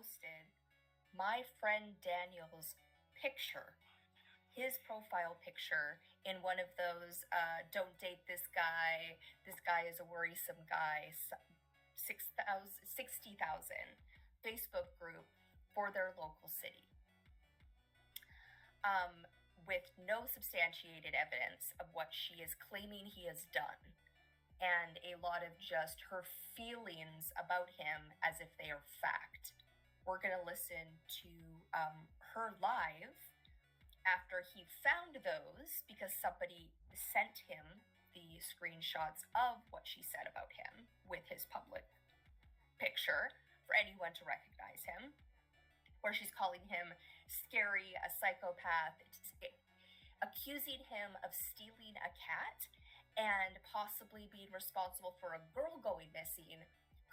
posted my friend Daniel's picture, his profile picture, in one of those don't date this guy is a worrisome guy, 60,000 Facebook group for their local city, with no substantiated evidence of what she is claiming he has done, and a lot of just her feelings about him as if they are fact. We're going to listen to her live after he found those, because somebody sent him the screenshots of what she said about him with his public picture for anyone to recognize him, where she's calling him scary, a psychopath, accusing him of stealing a cat and possibly being responsible for a girl going missing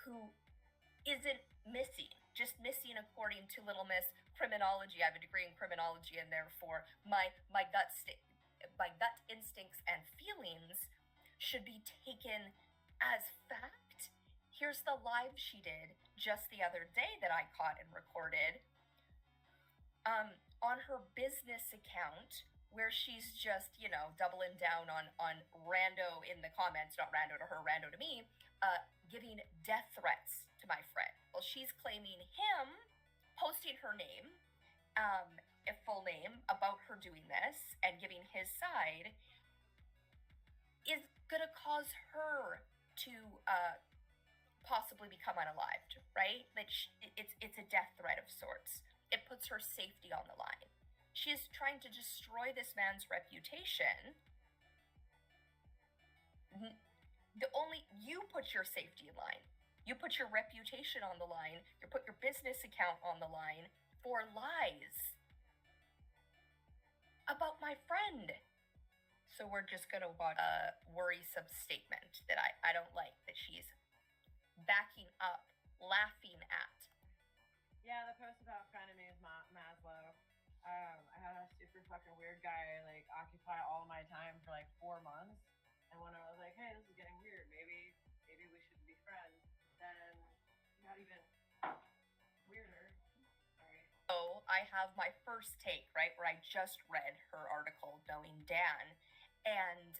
who isn't missing, just missing according to Little Miss criminology. I have a degree in criminology, and therefore my gut instincts and feelings should be taken as fact. Here's the live she did just the other day that I caught and recorded on her business account, where she's just, doubling down on rando in the comments, not rando to her, rando to me, giving death threats to my friend. Well, she's claiming him, posting her name, a full name, about her doing this and giving his side, is gonna cause her to possibly become unalived, right? Like, it's a death threat of sorts. It puts her safety on the line. She is trying to destroy this man's reputation. You put your safety in line. You put your reputation on the line. You put your business account on the line for lies about my friend. So we're just gonna watch a worrisome statement that I don't like, that she's backing up, laughing at. Yeah, the post about frenemies, Maslow. I had a super fucking weird guy occupy all of my time for 4 months, and when I was like, hey, this is getting weird, maybe we should be friends, then it got even weirder. Sorry. So I have my first take, right, where I just read her article, Knowing Dan, and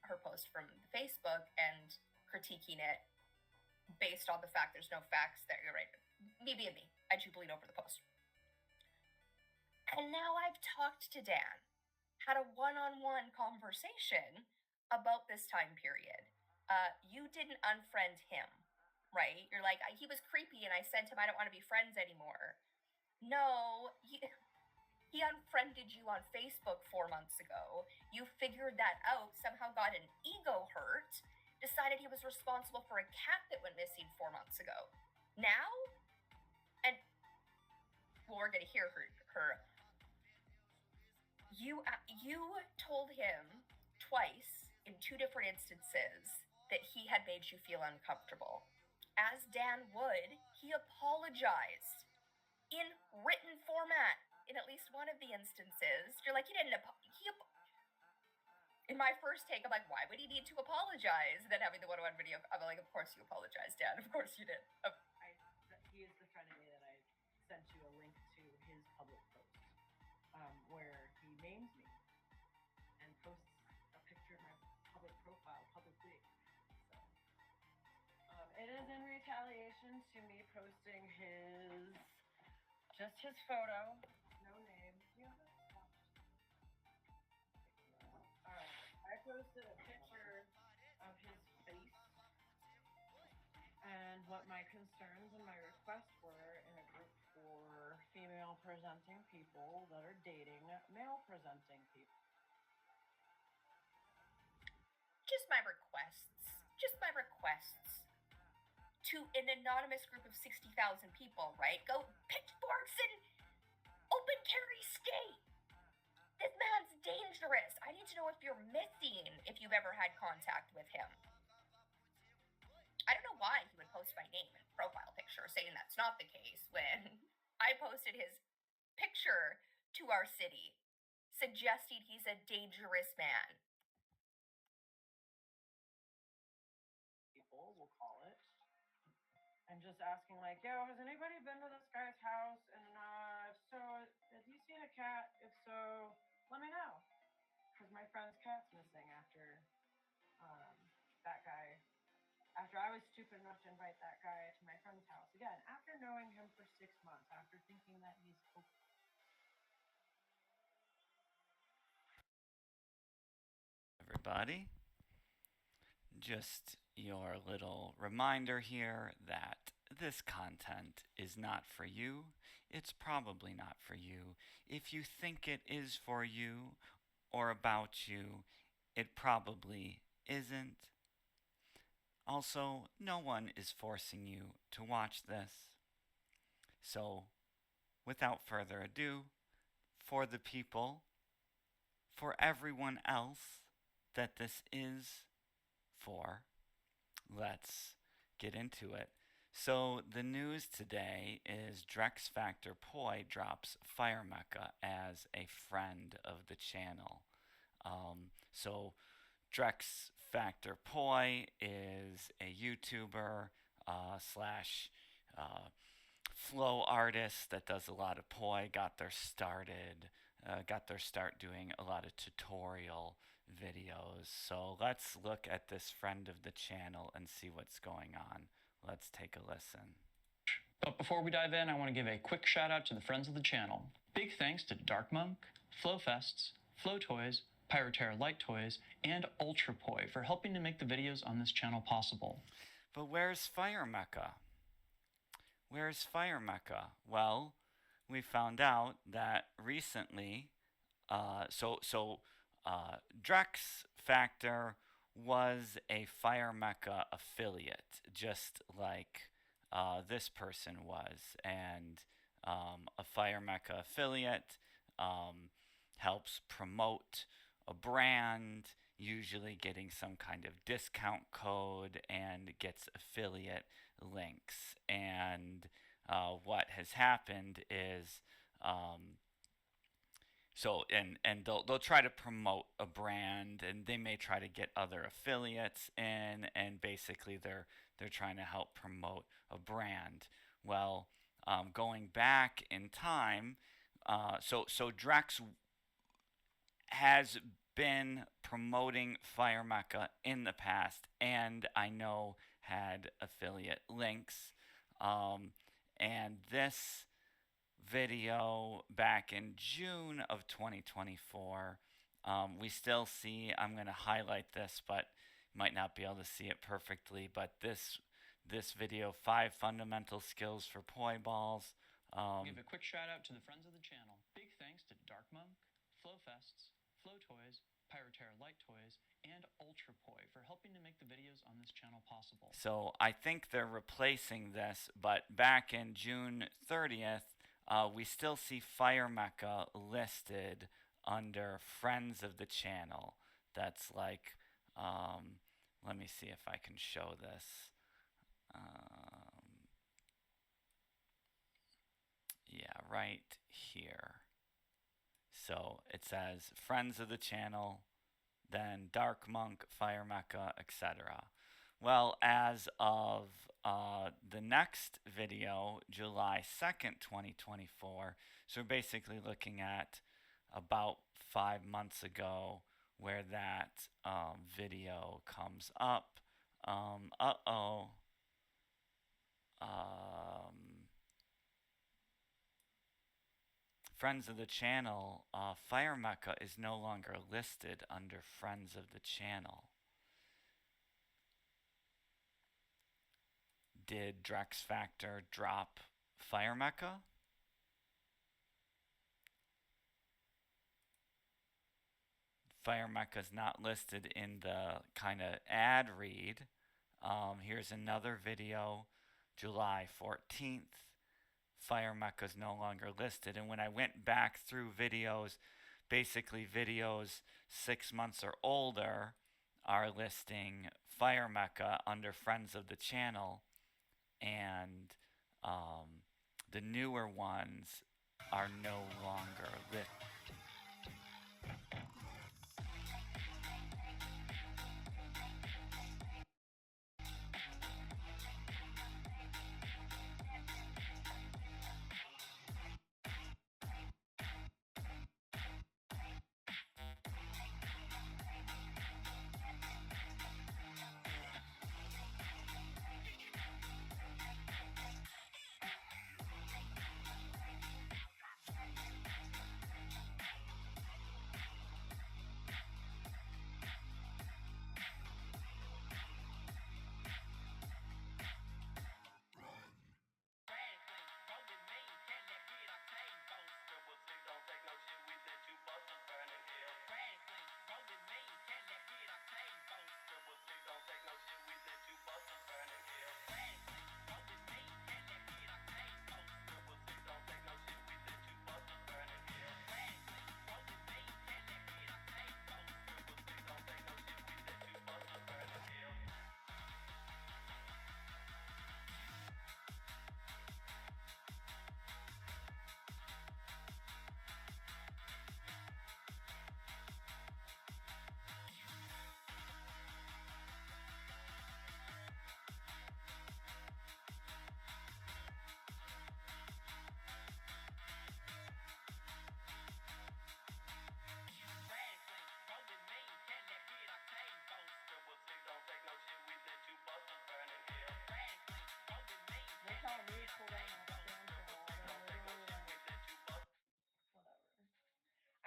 her post from Facebook, and critiquing it based on the fact there's no facts there. You're right. Me being me, I jubileed over the post. And now I've talked to Dan, had a one-on-one conversation about this time period. You didn't unfriend him, right? You're like, he was creepy and I sent him, I don't want to be friends anymore. No, he unfriended you on Facebook 4 months ago. You figured that out, somehow got an ego hurt, decided he was responsible for a cat that went missing 4 months ago. Now? And, well, we're going to hear her. You told him twice in 2 different instances that he had made you feel uncomfortable. As Dan would, he apologized in written format in at least one of the instances. You're like, he didn't in my first take, I'm like, why would he need to apologize? And then having the one-on-one video, I'm like, of course you apologized, Dan. Of course you did. He is the frenemy that I sent you a link to his public post, where he names me and posts a picture of my public profile publicly. So, it is in retaliation to me posting just his photo, no name. Alright, I posted a picture of his face and what my concerns and my requests were in a group for female presenting people that are dating male presenting people. Just my requests to an anonymous group of 60,000 people, right? Go pitchforks and open carry state. This man's dangerous. I need to know if you're missing, if you've ever had contact with him. I don't know why he would post my name and profile picture saying that's not the case when I posted his picture to our city, suggesting he's a dangerous man. People will call it. I and just asking like, yo, has anybody been to this guy's house? And if so, have you seen a cat? If so, let me know. Because my friend's cat's missing after that guy. After I was stupid enough to invite that guy to my friend's house. Again, after knowing him for 6 months, after thinking that he's okay. Everybody, just your little reminder here that this content is not for you. It's probably not for you. If you think it is for you or about you, it probably isn't. Also, no one is forcing you to watch this. So, without further ado, for the people, for everyone else that this is for, let's get into it. So the news today is DrxFactor drops Fire Mecca as a friend of the channel. So DrxFactor is a YouTuber slash flow artist that does a lot of poi. Got their start doing a lot of tutorial videos. So let's look at this friend of the channel and see what's going on. Let's take a listen. But before we dive in, I want to give a quick shout out to the friends of the channel. Big thanks to Dark Monk, Flowfests, Flow Toys, Pyroterra Light Toys, and Ultra Poi for helping to make the videos on this channel possible. But where's Fire Mecca? Where's Fire Mecca? Well, we found out that recently, DrxFactor was a Fire Mecca affiliate, just like this person was. And a Fire Mecca affiliate helps promote a brand, usually getting some kind of discount code, and gets affiliate links. And what has happened is they'll try to promote a brand, and they may try to get other affiliates in, and basically they're trying to help promote a brand. Well, going back in time, so Drex has been promoting Fire Mecca in the past, and I know had affiliate links. And this video back in June of 2024, we still see, I'm going to highlight this, but might not be able to see it perfectly, but this video, 5 fundamental skills for poi balls. Give a quick shout out to the friends of the channel. Big thanks to Dark Monk, Flowfests, Flow Toys, Pyroterra Light Toys, and Ultra Poi for helping to make the videos on this channel possible. So I think they're replacing this, but back in June 30th, we still see Fire Mecca listed under friends of the channel. That's like, let me see if I can show this. Yeah, right here. So it says friends of the channel, then Dark Monk, Fire Mecca, etc. Well, as of the next video, July 2nd, 2024, so we're basically looking at about 5 months ago where that video comes up. Friends of the channel, Fire Mecca is no longer listed under friends of the channel. Did DrxFactor drop Fire Mecca? Fire Mecca is not listed in the kind of ad read. Here's another video, July 14th. Fire Mecca is no longer listed. And when I went back through videos, basically videos 6 months or older are listing Fire Mecca under friends of the channel, and the newer ones are no longer listed.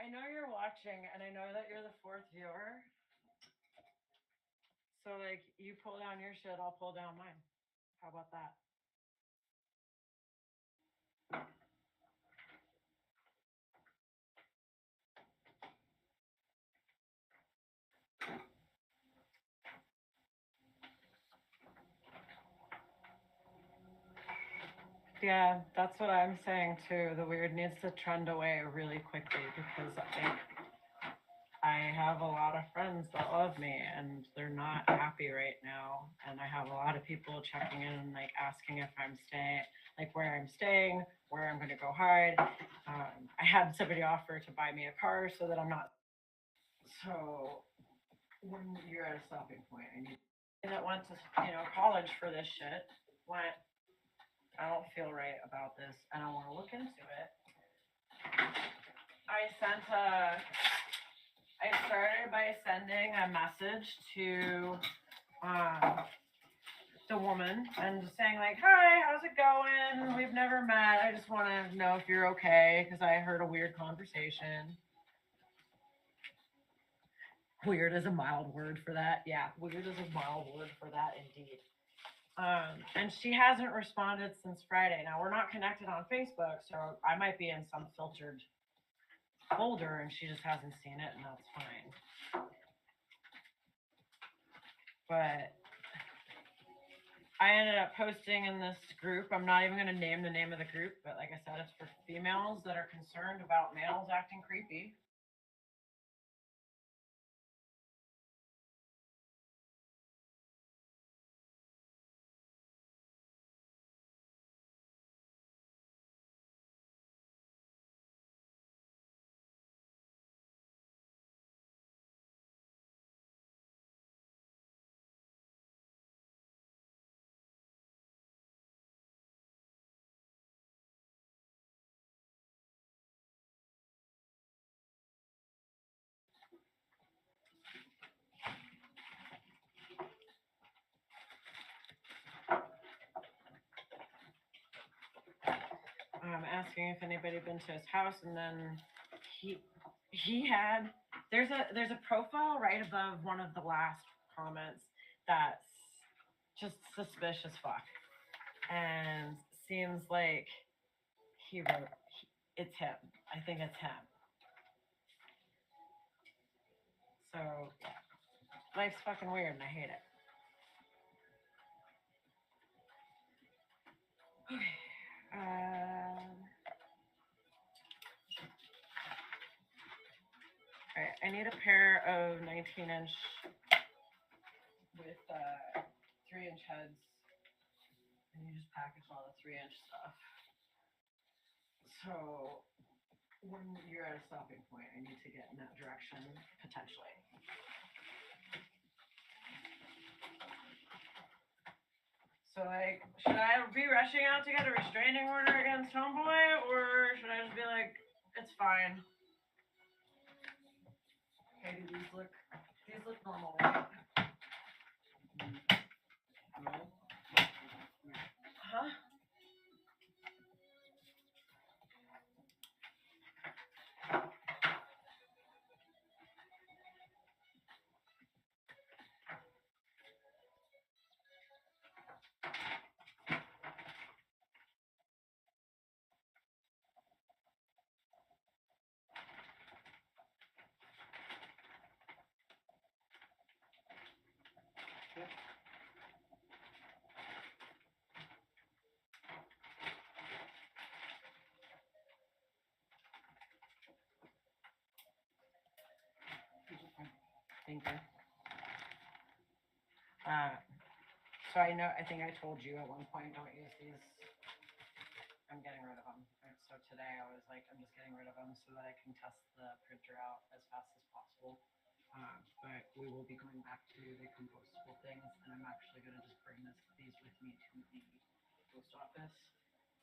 I know you're watching, and I know that you're the fourth viewer. So, like, you pull down your shit, I'll pull down mine. How about that? Yeah, that's what I'm saying too. The weird needs to trend away really quickly because I have a lot of friends that love me and they're not happy right now. And I have a lot of people checking in and like asking if I'm staying, like where I'm staying, where I'm going to go hide. I had somebody offer to buy me a car so that I'm not. So when you're at a stopping point and you that went to college for this shit went, I don't feel right about this and I want to look into it. I started by sending a message to the woman and just saying like, hi, how's it going? We've never met. I just want to know if you're okay because I heard a weird conversation. Weird is a mild word for that. Yeah, weird is a mild word for that indeed. And she hasn't responded since Friday. Now, we're not connected on Facebook, so I might be in some filtered folder and she just hasn't seen it, and that's fine. But I ended up posting in this group. I'm not even going to name the name of the group, but like I said, it's for females that are concerned about males acting creepy. Asking if anybody had been to his house, and then he had there's a profile right above one of the last comments that's just suspicious fuck, and seems like he wrote it's him. I think it's him. So life's fucking weird, and I hate it. Okay. Alright, I need a pair of 19-inch with 3-inch heads. And you just package all the 3-inch stuff. So when you're at a stopping point, I need to get in that direction, potentially. So, like, should I be rushing out to get a restraining order against Homeboy, or should I just be like, it's fine? Okay, do these look normal, right? No. Huh? Thank you. So I think I told you at one point, don't use these. I'm getting rid of them. So today I was like, I'm just getting rid of them so that I can test the printer out as fast as possible. But we will be going back to the compostable things, and I'm actually going to just bring these with me to the post office.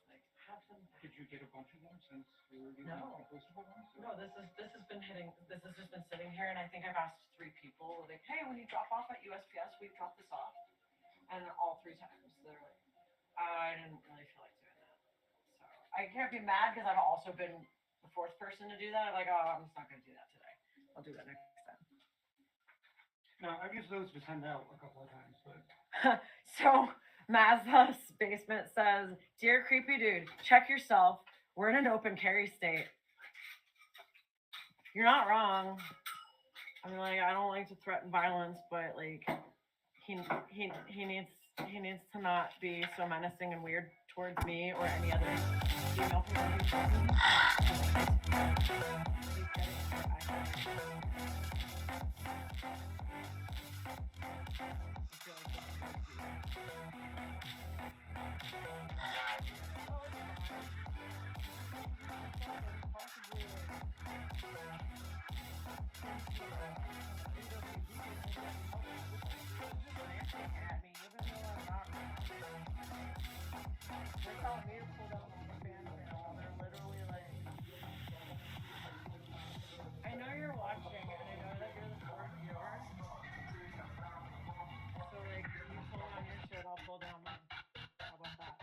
Like, have them. Did you get a bunch of them since we were using compostable ones? No, this has just been sitting here, and I think I've asked 3 people, like, hey, when you drop off at USPS, we drop this off. And all 3 times they're like, I didn't really feel like doing that. So I can't be mad because I've also been the fourth person to do that, I'm like, oh, I'm just not going to do that today. I'll do that next time. No, I've used those to send out a couple of times, but So Mazda's basement says, "Dear creepy dude, check yourself. We're in an open carry state." You're not wrong. I mean, like, I don't like to threaten violence, but like, he needs to not be so menacing and weird towards me or any other female person. I know you're watching, and I know that you're the fourth viewer. So, like, you pull down your shit, I'll pull down mine. How about that?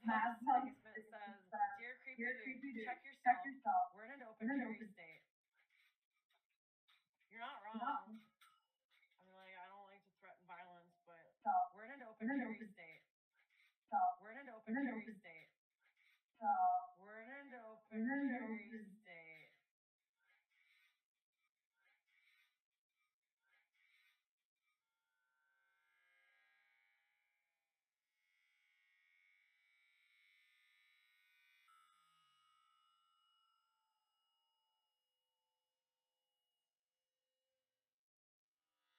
says, "Dear creepy dude, check yourself. We're in an open carry state." You're not wrong. I mean, like, I don't like to threaten violence, but we're in an open carry state. We're in an open carry state. We're in an open carry state.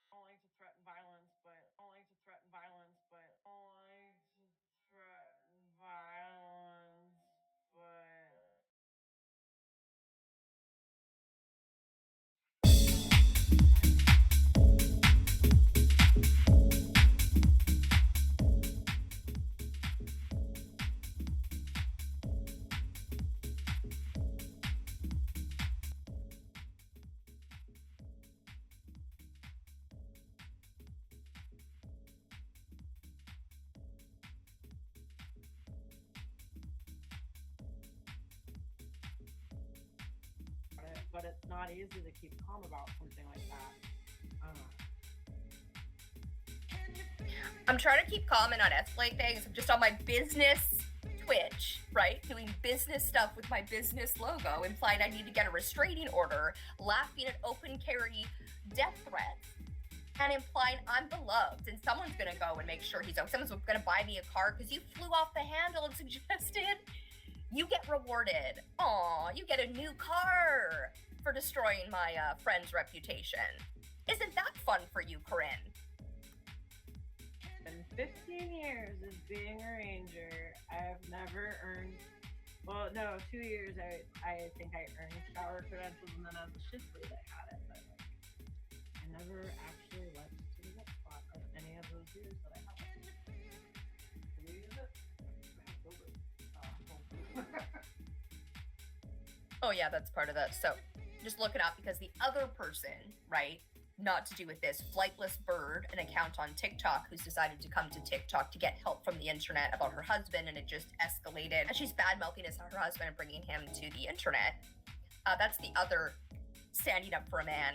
I don't like to threaten violence, but I don't like to threaten violence, but I don't like to threaten violence, but. But it's not easy to keep calm about something like that. I'm trying to keep calm and not escalate things. I'm just on my business Twitch, right? Doing business stuff with my business logo, implying I need to get a restraining order, laughing at open carry death threats, and implying I'm beloved and someone's gonna go and make sure he's okay. Someone's gonna buy me a car because you flew off the handle and suggested you get rewarded. Aw, you get a new car for destroying my friend's reputation. Isn't that fun for you, Corinne? In 15 years of being a ranger, I've never earned, well, no, 2 years I think I earned shower credentials, and then as a shift lead I had it, but I never actually went to the wet spot of any of those years that I had it. Can you use it? Oh yeah, that's part of that. So just look it up because the other person, right, not to do with this, Flightless Bird, an account on TikTok who's decided to come to TikTok to get help from the internet about her husband, and it just escalated. And she's bad-mouthing her husband and bringing him to the internet. That's the other standing up for a man.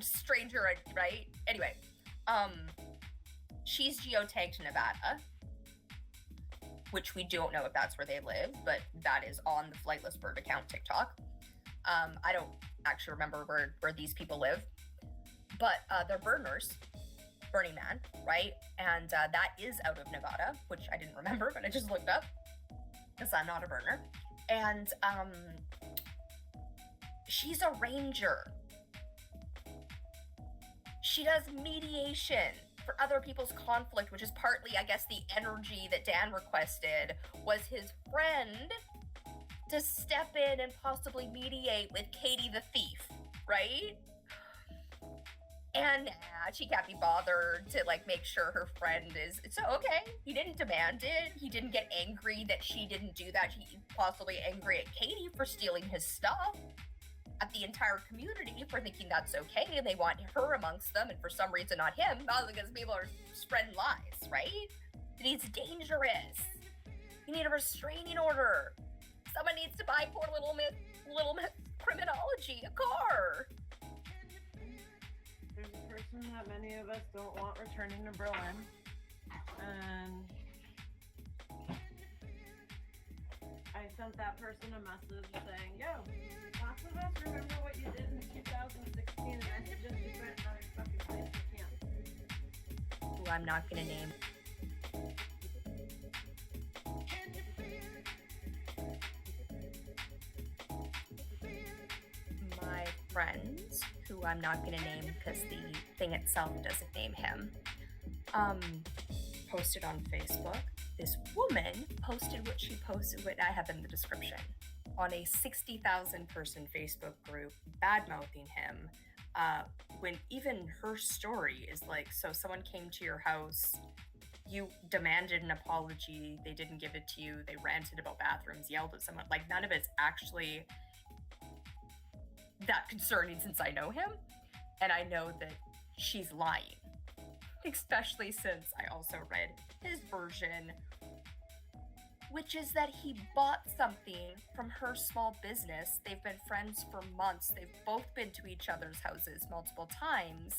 Stranger, right? Anyway, she's geotagged Nevada, which we don't know if that's where they live, but that is on the Flightless Bird account TikTok. I don't actually remember where these people live, but they're burners, Burning Man, right? And that is out of Nevada, which I didn't remember, but I just looked up because I'm not a burner. And she's a ranger. She does mediation for other people's conflict, which is partly, I guess, the energy that Dan requested was his friend to step in and possibly mediate with Katie the Thief, right? And she can't be bothered to like make sure her friend is, so okay, he didn't demand it. He didn't get angry that she didn't do that. He possibly angry at Katie for stealing his stuff, at the entire community for thinking that's okay, and they want her amongst them, and for some reason not him, probably because people are spreading lies, right? That he's dangerous. You need a restraining order. Someone needs to buy poor little Miss Criminology a car. There's a person that many of us don't want returning to Berlin, and I sent that person a message saying, yo, lots of us remember what you did in 2016, and I suggest you find another fucking place you can. Who I'm not gonna name. My friends, who I'm not gonna name because the thing itself doesn't name him, posted on Facebook. This woman posted what she posted, what I have in the description, on a 60,000 person Facebook group, bad-mouthing him, when even her story is like, so someone came to your house, you demanded an apology, they didn't give it to you, they ranted about bathrooms, yelled at someone, like none of it's actually that concerning since I know him, and I know that she's lying. Especially since I also read his version, which is that he bought something from her small business. They've been friends for months. They've both been to each other's houses multiple times.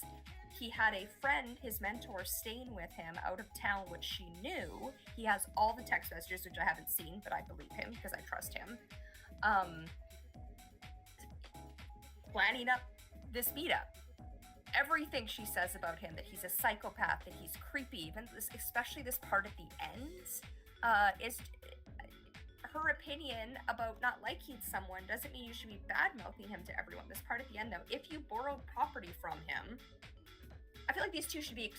He had a friend, his mentor, staying with him out of town, which she knew. He has all the text messages, which I haven't seen, but I believe him because I trust him. Planning up this meetup. Everything she says about him, that he's a psychopath, that he's creepy, even this, especially this part at the end, is her opinion about not liking someone doesn't mean you should be bad-mouthing him to everyone. This part at the end, though, if you borrowed property from him, I feel like these two should be,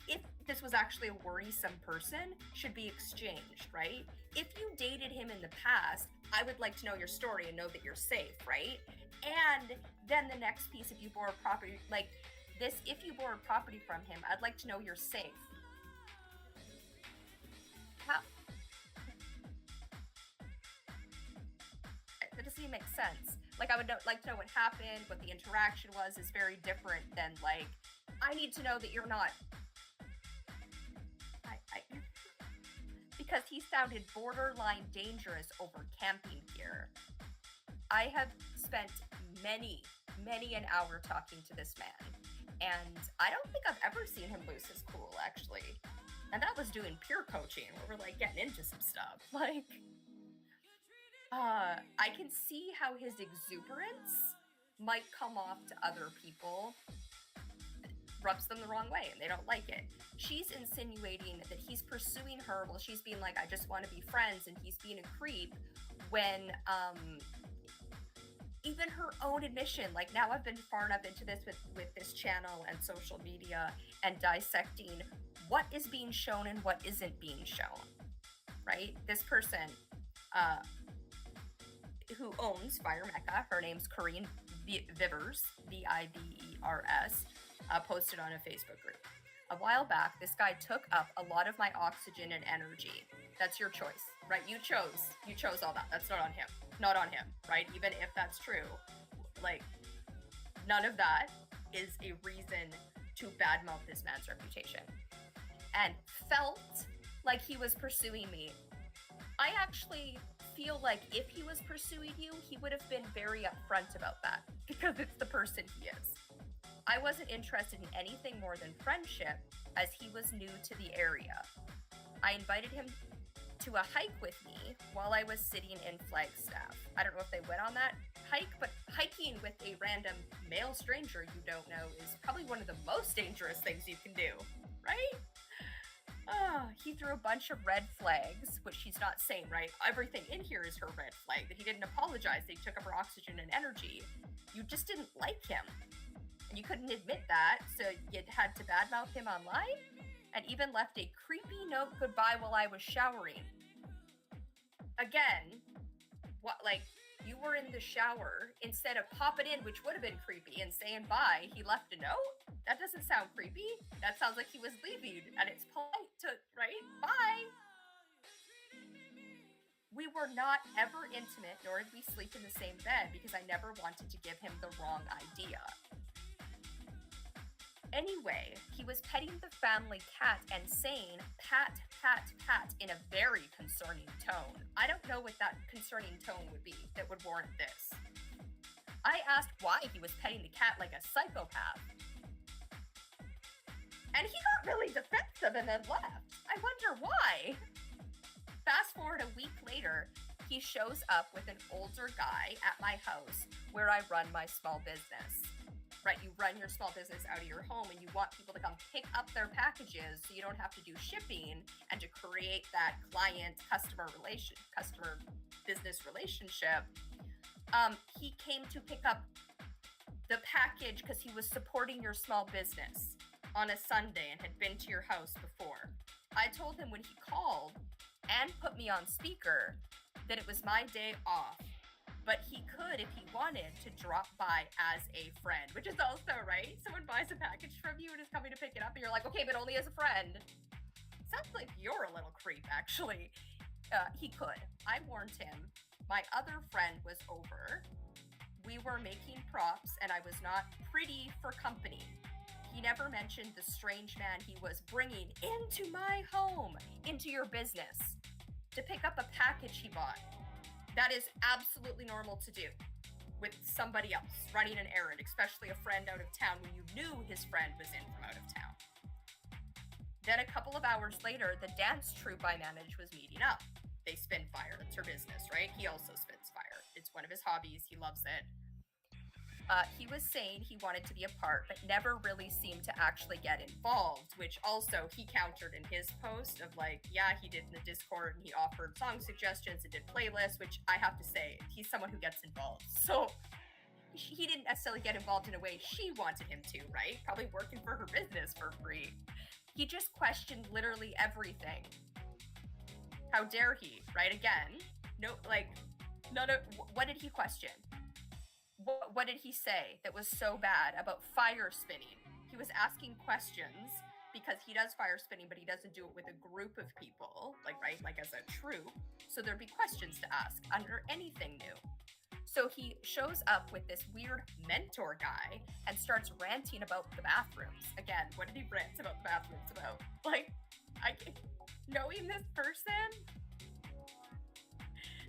if this was actually a worrisome person, should be exchanged, right? If you dated him in the past, I would like to know your story and know that you're safe, right? And then the next piece, if you borrowed property, like this, if you borrowed property from him, I'd like to know you're safe. How? That doesn't even make sense. Like, I would like to know what happened, what the interaction was is very different than, like, I need to know that you're not. Because he sounded borderline dangerous over camping gear. I have spent many an hour talking to this man, and I don't think I've ever seen him lose his cool, actually. And that was doing peer coaching, where we're, like, getting into some stuff. Like, I can see how his exuberance might come off to other people, rubs them the wrong way, and they don't like it. She's insinuating that he's pursuing her while she's being like, I just want to be friends, and he's being a creep, when, even her own admission, like, now I've been far enough into this with this channel and social media and dissecting what is being shown and what isn't being shown, right? This person, who owns Fire Mecca, her name's Corinne Vivers, Vivers, posted on a Facebook group. A while back, this guy took up a lot of my oxygen and energy. That's your choice, right? You chose all that. That's not on him. Not on him, right? Even if that's true, like, none of that is a reason to badmouth this man's reputation. And felt like he was pursuing me. I actually feel like if he was pursuing you, he would have been very upfront about that, because it's the person he is. I wasn't interested in anything more than friendship, as he was new to the area. I invited him to a hike with me while I was sitting in Flagstaff. I don't know if they went on that hike, but hiking with a random male stranger you don't know is probably one of the most dangerous things you can do, right? He threw a bunch of red flags, which she's not saying, right? Everything in here is her red flag, that he didn't apologize, that he took up her oxygen and energy. You just didn't like him. And you couldn't admit that, so you had to badmouth him online, and even left a creepy note goodbye while I was showering. Again, what, like, you were in the shower, instead of popping in, which would have been creepy, and saying bye, he left a note? That doesn't sound creepy. That sounds like he was leaving, and it's polite to, right? Bye! We were not ever intimate, nor did we sleep in the same bed, because I never wanted to give him the wrong idea. Anyway, he was petting the family cat and saying, pat, pat, pat, in a very concerning tone. I don't know what that concerning tone would be that would warrant this. I asked why he was petting the cat like a psychopath. And he got really defensive and then left. I wonder why. Fast forward a week later, he shows up with an older guy at my house where I run my small business. Right, you run your small business out of your home and you want people to come pick up their packages so you don't have to do shipping and to create that client-customer business relationship. He came to pick up the package because he was supporting your small business on a Sunday and had been to your house before. I told him when he called and put me on speaker that it was my day off, but he could, if he wanted, to drop by as a friend, which is also, right? Someone buys a package from you and is coming to pick it up, and you're like, okay, but only as a friend. Sounds like you're a little creep, actually. He could. I warned him. My other friend was over. We were making props, and I was not pretty for company. He never mentioned the strange man he was bringing into my home, into your business. to pick up a package he bought. That is absolutely normal to do with somebody else running an errand, especially a friend out of town when you knew his friend was in from out of town. Then a couple of hours later, the dance troupe I manage was meeting up. They spin fire. That's her business, right? He also spins fire. It's one of his hobbies. He loves it. He was saying he wanted to be a part, but never really seemed to actually get involved, which also he countered in his post of like, yeah, he did in the Discord and he offered song suggestions and did playlists, which I have to say, he's someone who gets involved. So he didn't necessarily get involved in a way she wanted him to, right? Probably working for her business for free. He just questioned literally everything. How dare he, right? Again, no, like, none of, what did he question? What did he say that was so bad about fire spinning? He was asking questions because he does fire spinning, but he doesn't do it with a group of people, like, right, like as a troupe. So there'd be questions to ask under anything new. So he shows up with this weird mentor guy and starts ranting about the bathrooms. Again, what did he rant about the bathrooms about? Like, knowing this person,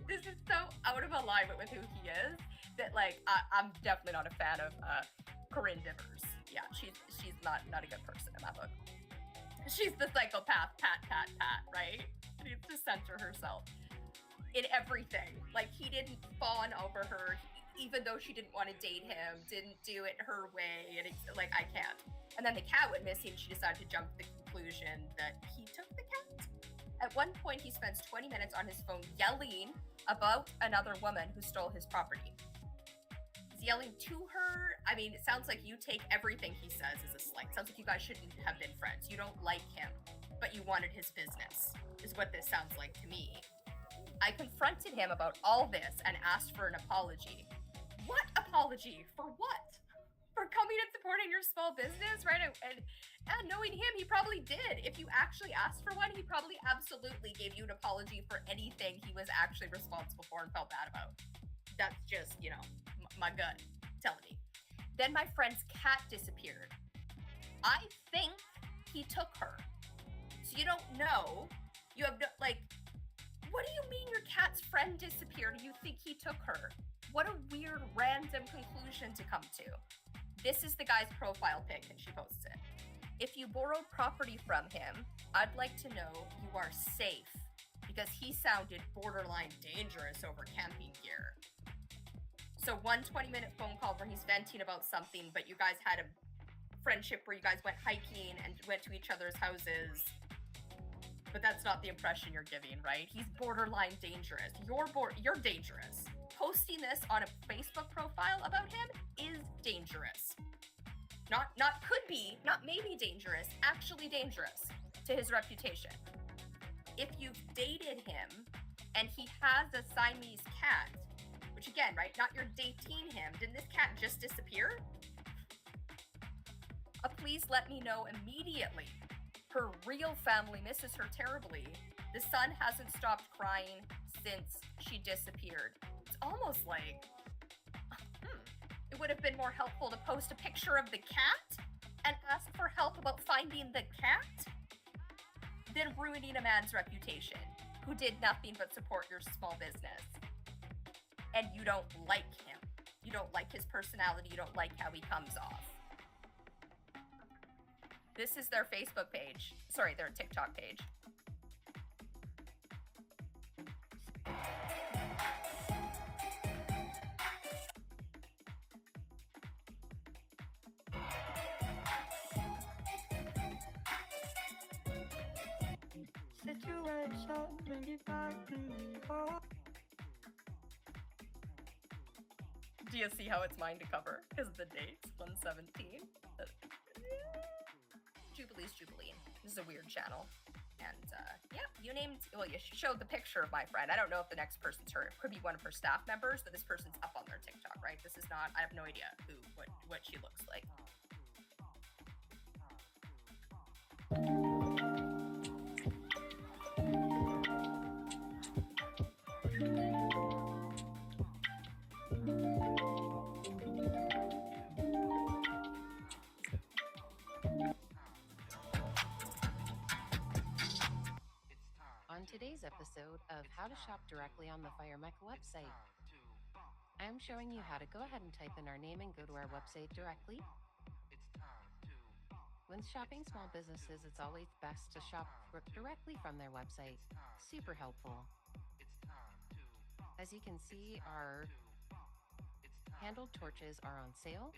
this is so out of alignment with who he is that, like, I'm definitely not a fan of Corinne Divers. Yeah, she's not a good person in my book. She's the psychopath, pat, right? She needs to center herself in everything. Like, he didn't fawn over her, even though she didn't want to date him, didn't do it her way, and it's like, I can't. And then the cat went missing. She decided to jump to the conclusion that he took the cat. At one point, he spends 20 minutes on his phone yelling about another woman who stole his property. He's yelling to her. I mean, it sounds like you take everything he says as a slight. Sounds like you guys shouldn't have been friends. You don't like him, but you wanted his business, is what this sounds like to me. I confronted him about all this and asked for an apology. What apology? For what? For coming and supporting your small business, right? And knowing him, he probably did. If you actually asked for one, he probably absolutely gave you an apology for anything he was actually responsible for and felt bad about. That's just, you know, my gut telling me. Then my friend's cat disappeared. I think he took her. So you don't know. You have no, like, what do you mean your cat's friend disappeared and you think he took her? What a weird, random conclusion to come to. This is the guy's profile pic and she posts it. If you borrowed property from him, I'd like to know you are safe because he sounded borderline dangerous over camping gear. So one 20-minute phone call where he's venting about something, but you guys had a friendship where you guys went hiking and went to each other's houses. But that's not the impression you're giving, right? He's borderline dangerous. You're dangerous. Posting this on a Facebook profile about him is dangerous. Not could be, not maybe dangerous, actually dangerous to his reputation. If you've dated him and he has a Siamese cat, which again, right, not you're dating him, didn't this cat just disappear? Please let me know immediately. Her real family misses her terribly. The son hasn't stopped crying since she disappeared. It's almost like, it would have been more helpful to post a picture of the cat and ask for help about finding the cat than ruining a man's reputation who did nothing but support your small business. And you don't like him. You don't like his personality. You don't like how he comes off. This is their Facebook page. Sorry, their TikTok page. Do you see how it's mine to cover? Because of the dates, 117. Jubilee's Jubilee. This is a weird channel. And yeah, you showed the picture of my friend. I don't know if the next person's her. It could be one of her staff members, but this person's up on their TikTok, right? This is not, I have no idea what she looks like. On today's episode episode of How to Shop Directly on the Fire Mecca website. I am showing you how to go ahead and type in our name and go to our website directly. When shopping small businesses, it's always best to shop directly from their website. Super helpful. As you can see, our handled torches are on sale.